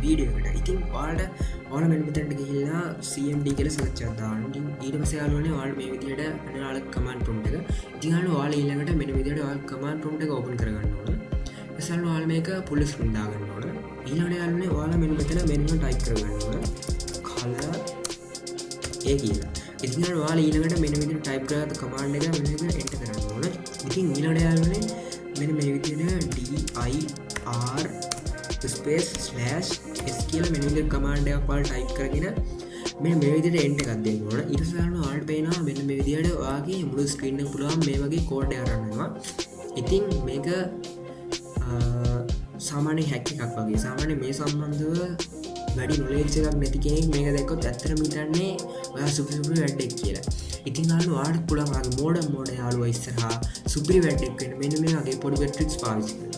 Video එකට. ඉතින් ඔයාලට ඕන මෙන්න මෙතනට ගිහිල්ලා CMD කියලා සර්ච් එකක් දාන්න. ඉතින් ඊට පස්සේ යාළුවනේ ඔයාලට මේ විදිහට එන ඔයාලගේ කමාන්ඩ් ප්‍රොම්ප්ට් එක. ඉතින් යාළුවා ඔයාලා ඊළඟට මෙන්න විදිහට ඔයාලගේ කමාන්ඩ් ප්‍රොම්ප්ට් එක ඕපන් කරගන්න ඕන. ඊළඟට ඔයාලා මේක full screen දාගන්න ඕන. ඊළඟට යාළුවනේ ඔයාලා මෙන්න මෙතන ටයිප් කරගන්න ඕන. color ඒ කියලා. ඉතින් ඔයාලා ඊළඟට මෙන්න විදිහට ටයිප් කරලා කමාන්ඩ් එක මෙන්න මෙතන එන්ටර් කරන්න ඕන. ඉතින් ඊළඟට යාළුවනේ මෙන්න මේ විදිහට dir space slash s කියලා මෙන්න විදිහට කමාන්ඩ් එකක් ඔයාලා ටයිප් කරගෙන මෙන්න මේ විදිහට එන්ටර් එකක් දෙන්න ඕන. ඊට පස්සේ ඔයාලට පේනවා මෙන්න මේ විදිහට ඔයාගේ මුළු ස්ක්‍රීන් එක පුළුවන් මේ වගේ කෝඩ් එකක් රන් වෙනවා. ඉතින් මේක සාමාන්‍ය හැක් එකක් වගේ. සාමාන්‍ය මේ සම්බන්ධව වැඩි නොලෙජ් එකක් නැති කෙනෙක් මේක දැක්කොත් ඇත්තටම හිතන්නේ ඔයා සුපිරි වැඩක් කියලා. ඉතින් ඔයාලට පුළුවන් ආගේ මෝඩ යාළුවා ඉස්සරහා සුපිරි වැඩක් වෙන්න මෙන්න මේ වගේ පොඩි ට්‍රික්ස් පාවිච්චි කරන්න.